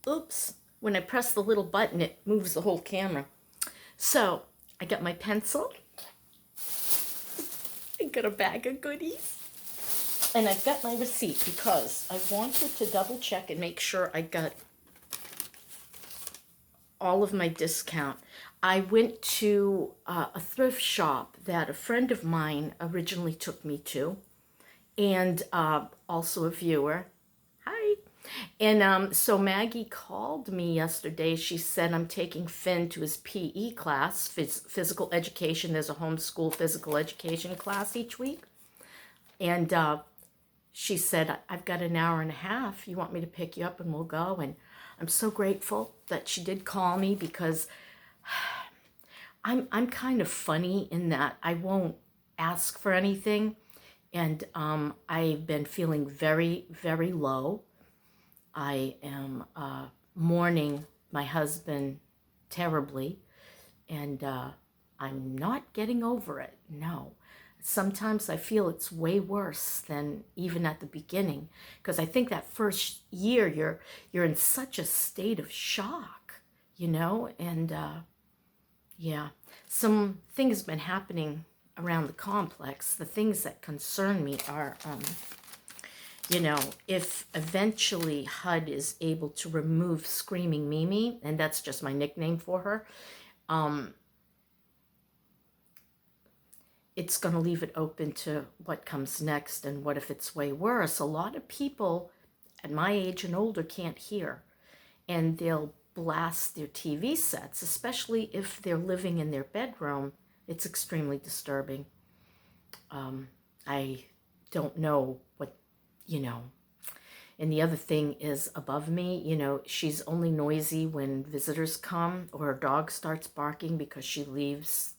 Oops. When I press the little button, it moves the whole camera. So I got my pencil. I got a bag of goodies. And I've got my receipt because I wanted to double check and make sure I got all of my discount. I went to a thrift shop that a friend of mine originally took me to, and also a viewer. Hi. And so Maggie called me yesterday. She said, I'm taking Finn to his PE class, physical education. There's a homeschool physical education class each week. And she said, I've got an hour and a half. You want me to pick you up and we'll go? And I'm so grateful that she did call me because I'm kind of funny in that I won't ask for anything. And I've been feeling very, very low. I am mourning my husband terribly, and I'm not getting over it. No. Sometimes I feel it's way worse than even at the beginning, because I think that first year you're in such a state of shock, and yeah, some things have been happening around the complex. The things that concern me are if eventually HUD is able to remove Screaming Mimi, and that's just my nickname for her, it's going to leave it open to what comes next, and what if it's way worse. A lot of people at my age and older can't hear, and they'll blast their TV sets, especially if they're living in their bedroom. It's extremely disturbing. I don't know what, and the other thing is above me, she's only noisy when visitors come or her dog starts barking because she leaves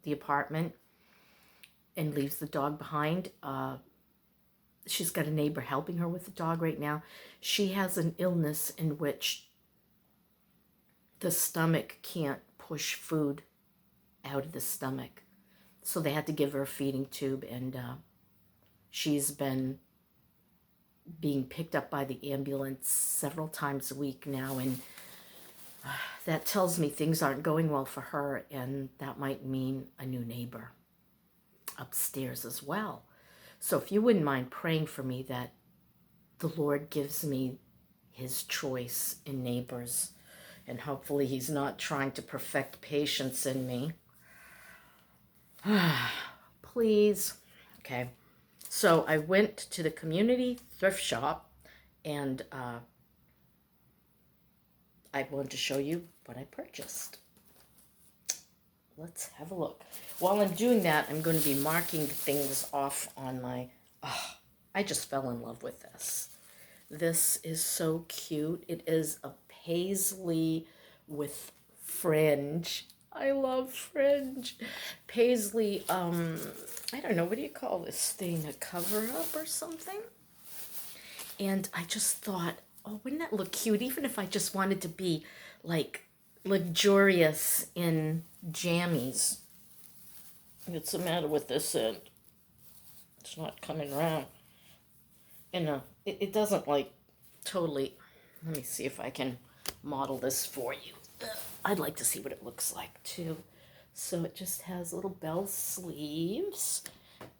the apartment and leaves the dog behind. She's got a neighbor helping her with the dog right now. She has an illness in which the stomach can't push food out of the stomach. So they had to give her a feeding tube, and she's been being picked up by the ambulance several times a week now, and that tells me things aren't going well for her, and that might mean a new neighbor upstairs as well. So if you wouldn't mind praying for me that the Lord gives me his choice in neighbors, and hopefully he's not trying to perfect patience in me. Please. Okay. So I went to the community thrift shop, and I wanted to show you what I purchased. Let's have a look. While I'm doing that, I'm going to be marking things off on my... Oh, I just fell in love with this. This is so cute. It is a paisley with fringe. I love fringe. Paisley, I don't know, what do you call this thing? A cover-up or something? And I just thought, oh, wouldn't that look cute? Even if I just wanted to be, like, luxurious in jammies. What's the matter with this end? It's not coming around. And it doesn't, like, totally... Let me see if I can model this for you. I'd like to see what it looks like, too. So it just has little bell sleeves.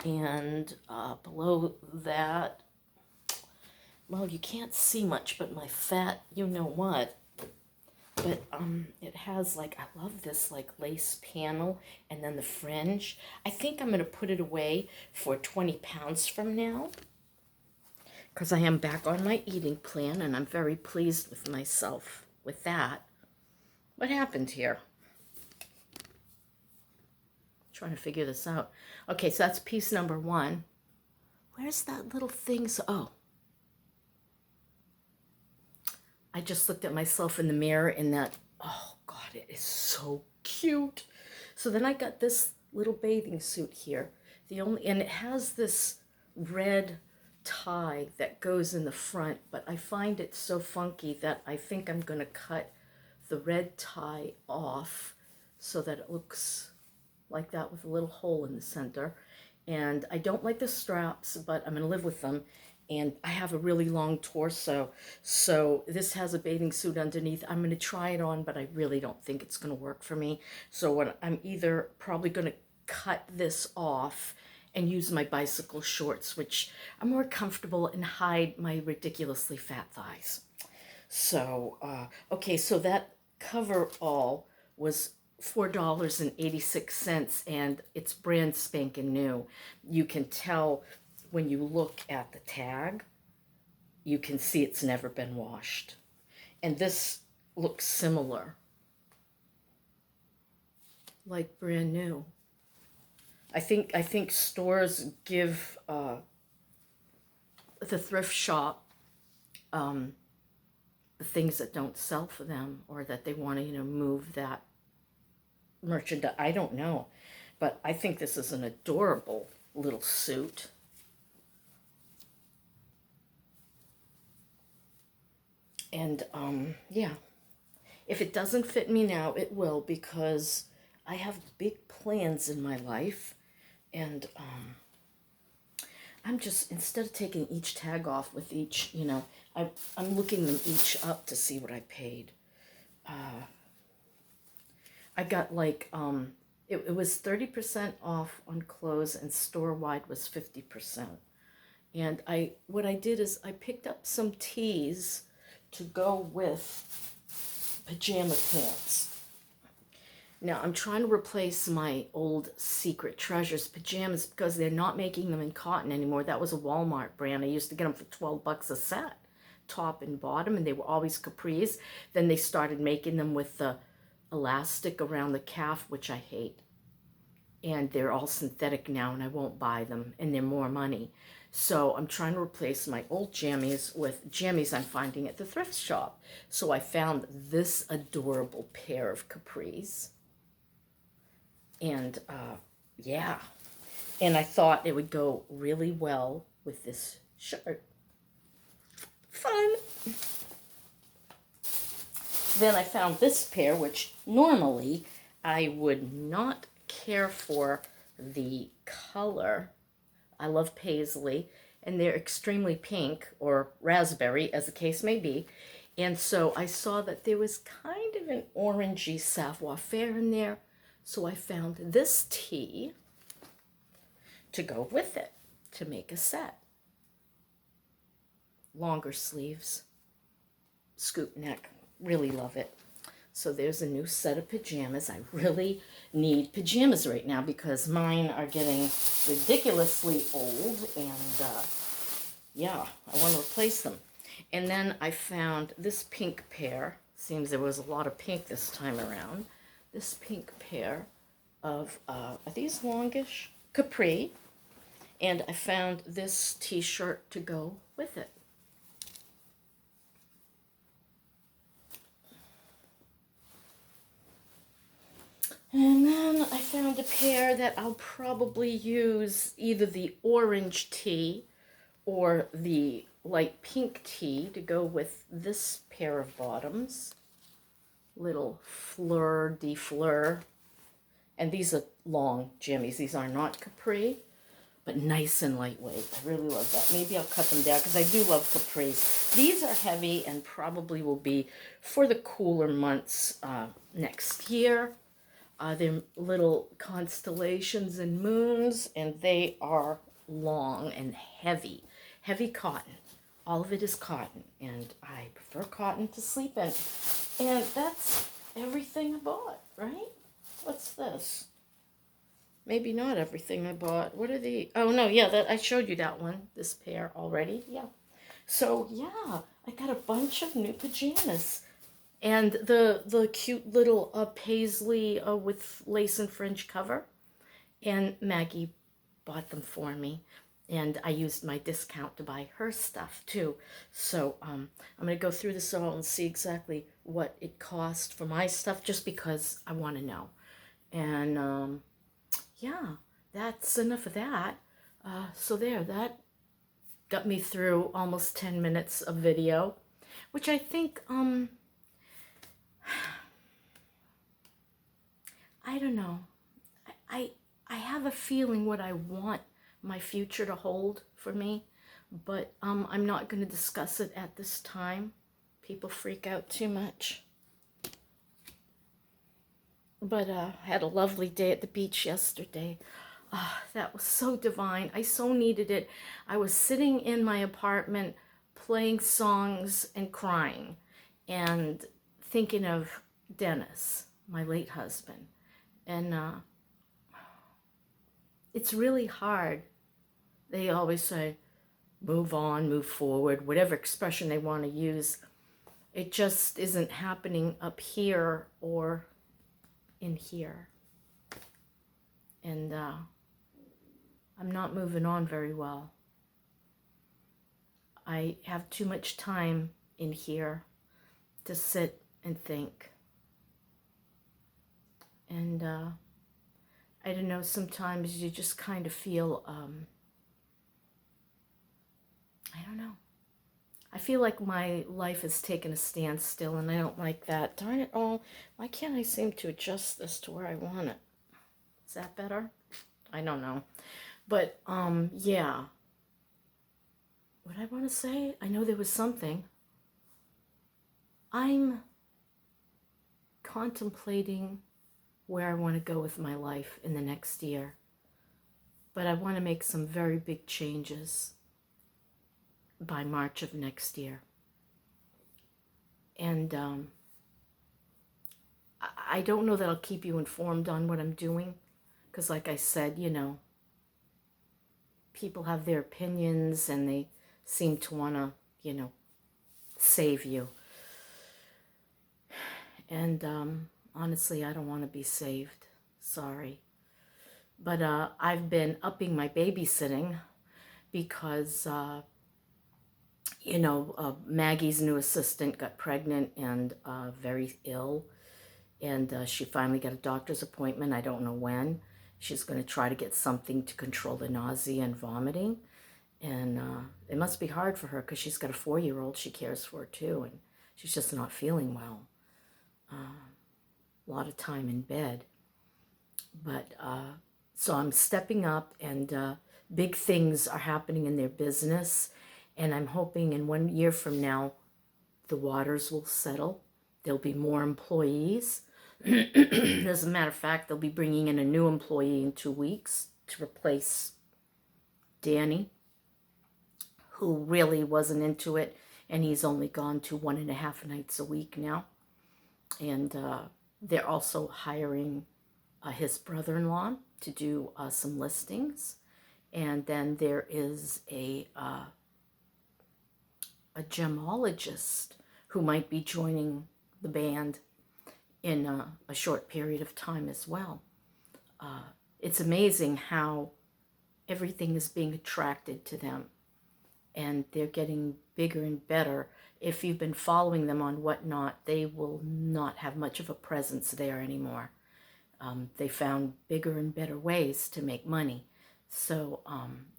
And below that, well, you can't see much, but my fat, you-know-what. But it has, like, I love this, like, lace panel and then the fringe. I think I'm going to put it away for 20 pounds from now, because I am back on my eating plan, and I'm very pleased with myself with that. What happened here? Trying to figure this out. Okay, so that's piece number one. Where's that little thing? Oh. I just looked at myself in the mirror in that, oh God, it is so cute. So then I got this little bathing suit here. And it has this red tie that goes in the front, but I find it so funky that I think I'm going to cut the red tie off so that it looks like that with a little hole in the center. And I don't like the straps, but I'm going to live with them. And I have a really long torso, so this has a bathing suit underneath. I'm going to try it on, but I really don't think it's going to work for me. So what I'm either probably going to cut this off and use my bicycle shorts, which are more comfortable and hide my ridiculously fat thighs. So, okay, so that cover all was $4.86, and it's brand spanking new. You can tell when you look at the tag, you can see it's never been washed. And this looks similar, like brand new. I think stores give the thrift shop the things that don't sell for them, or that they want to, move that merchandise. I don't know, but I think this is an adorable little suit. And yeah, if it doesn't fit me now, it will, because I have big plans in my life. And I'm just, instead of taking each tag off with each, I'm looking them each up to see what I paid. I got like, it was 30% off on clothes, and store-wide was 50%. And what I did is I picked up some tees to go with pajama pants. Now, I'm trying to replace my old Secret Treasures pajamas because they're not making them in cotton anymore. That was a Walmart brand. I used to get them for 12 bucks a set, top and bottom, and they were always capris. Then they started making them with the elastic around the calf, which I hate. And they're all synthetic now, and I won't buy them, and they're more money. So I'm trying to replace my old jammies with jammies I'm finding at the thrift shop. So I found this adorable pair of capris. And yeah, and I thought it would go really well with this shirt. Fun. Then I found this pair, which normally I would not care for the color. I love paisley, and they're extremely pink, or raspberry, as the case may be. And so I saw that there was kind of an orangey savoir-faire in there. So I found this tee to go with it, to make a set. Longer sleeves, scoop neck, really love it. So there's a new set of pajamas. I really need pajamas right now because mine are getting ridiculously old, and yeah, I want to replace them. And then I found this pink pair. Seems there was a lot of pink this time around. This pink pair of, are these longish? Capri. And I found this t-shirt to go with it. And then I found a pair that I'll probably use, either the orange tee or the light pink tee, to go with this pair of bottoms. Little fleur de fleur. And these are long jammies. These are not capri, but nice and lightweight. I really love that. Maybe I'll cut them down because I do love capris. These are heavy and probably will be for the cooler months next year. They're little constellations and moons, and they are long and heavy. Heavy cotton. All of it is cotton, and I prefer cotton to sleep in. And that's everything I bought, right? What's this? Maybe not everything I bought. What are the... Oh, no, yeah, that I showed you that one, this pair already. Yeah. So, yeah, I got a bunch of new pajamas. And the cute little paisley with lace and fringe cover. And Maggie bought them for me. And I used my discount to buy her stuff, too. So I'm going to go through this all and see exactly what it cost for my stuff, just because I want to know. And, yeah, that's enough of that. So there, that got me through almost 10 minutes of video, which I think, I don't know. I have a feeling what I want my future to hold for me, but I'm not going to discuss it at this time. People freak out too much. But had a lovely day at the beach yesterday. That was so divine. I so needed it. I was sitting in my apartment playing songs and crying and thinking of Dennis, my late husband. And it's really hard. They always say, move on, move forward, whatever expression they want to use. It just isn't happening up here or in here. And I'm not moving on very well. I have too much time in here to sit and think. And I don't know, sometimes you just kind of feel, I don't know. I feel like my life has taken a standstill, and I don't like that. Darn it all, why can't I seem to adjust this to where I want it? Is that better? I don't know. But, yeah. What I want to say? I know there was something. I'm contemplating where I want to go with my life in the next year. But I want to make some very big changes by March of next year. And I don't know that I'll keep you informed on what I'm doing. Because like I said, you know, people have their opinions and they seem to want to, you know, save you. And honestly, I don't want to be saved. Sorry. But I've been upping my babysitting because, you know, Maggie's new assistant got pregnant and very ill. And she finally got a doctor's appointment. I don't know when. She's going to try to get something to control the nausea and vomiting. And it must be hard for her because she's got a 4-year-old she cares for too. And she's just not feeling well. A lot of time in bed. But so I'm stepping up, and big things are happening in their business. And I'm hoping in 1 year from now, the waters will settle. There'll be more employees. As a matter of fact, they'll be bringing in a new employee in 2 weeks to replace Danny, who really wasn't into it. And he's only gone to 1.5 nights a week now. And they're also hiring his brother-in-law to do some listings. And then there is a gemologist who might be joining the band in a short period of time as well. It's amazing how everything is being attracted to them, and they're getting bigger and better. If you've been following them on Whatnot, they will not have much of a presence there anymore. They found bigger and better ways to make money. So,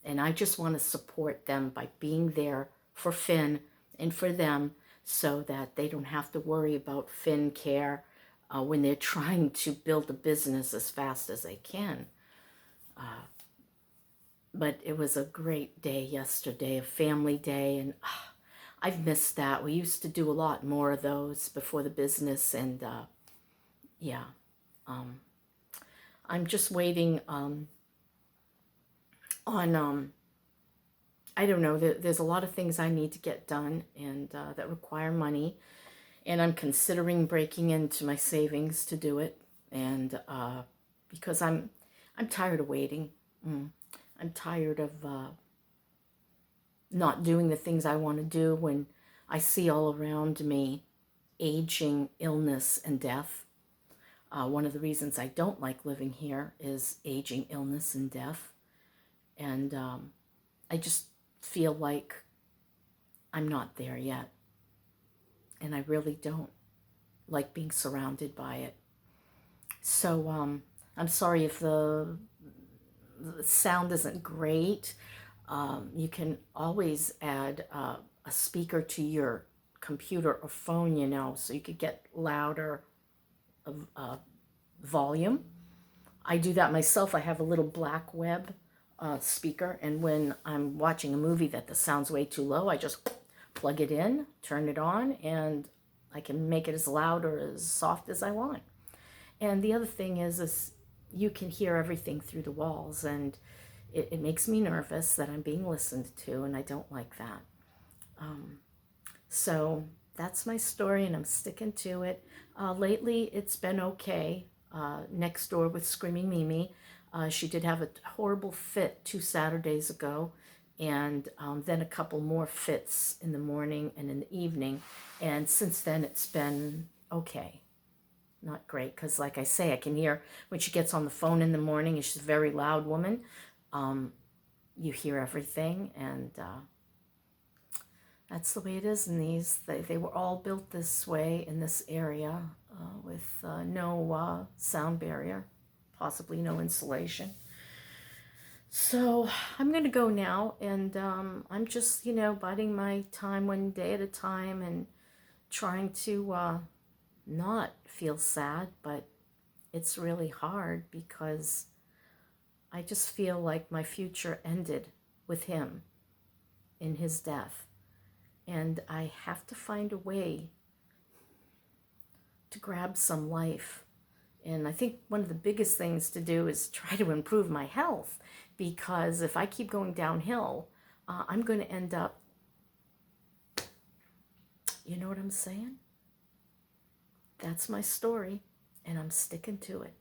and I just want to support them by being there for Finn and for them so that they don't have to worry about Finn care when they're trying to build a business as fast as they can. But it was a great day yesterday, a family day, and I've missed that. We used to do a lot more of those before the business, and yeah. I'm just waiting on, I don't know, there's a lot of things I need to get done and that require money, and I'm considering breaking into my savings to do it, and because I'm tired of waiting. I'm tired of not doing the things I want to do when I see all around me aging, illness, and death. One of the reasons I don't like living here is aging, illness, and death. And I just feel like I'm not there yet. And I really don't like being surrounded by it. So I'm sorry if the sound isn't great. You can always add a speaker to your computer or phone, you know, so you could get louder volume. I do that myself. I have a little black web speaker, and when I'm watching a movie that the sound's way too low, I just plug it in, turn it on, and I can make it as loud or as soft as I want. And the other thing is you can hear everything through the walls, and it makes me nervous that I'm being listened to, and I don't like that. So that's my story, and I'm sticking to it. Lately, it's been okay. Next door with Screaming Mimi, she did have a horrible fit 2 Saturdays ago, and then a couple more fits in the morning and in the evening. And since then, it's been okay. Not great, because like I say, I can hear when she gets on the phone in the morning, and she's a very loud woman. You hear everything, and that's the way it is in these. They were all built this way in this area with no sound barrier, possibly no insulation. So I'm going to go now, and I'm just, biding my time one day at a time and trying to not feel sad, but it's really hard because I just feel like my future ended with him in his death. And I have to find a way to grab some life. And I think one of the biggest things to do is try to improve my health, because if I keep going downhill, I'm going to end up, you know what I'm saying? That's my story, and I'm sticking to it.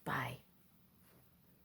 Bye.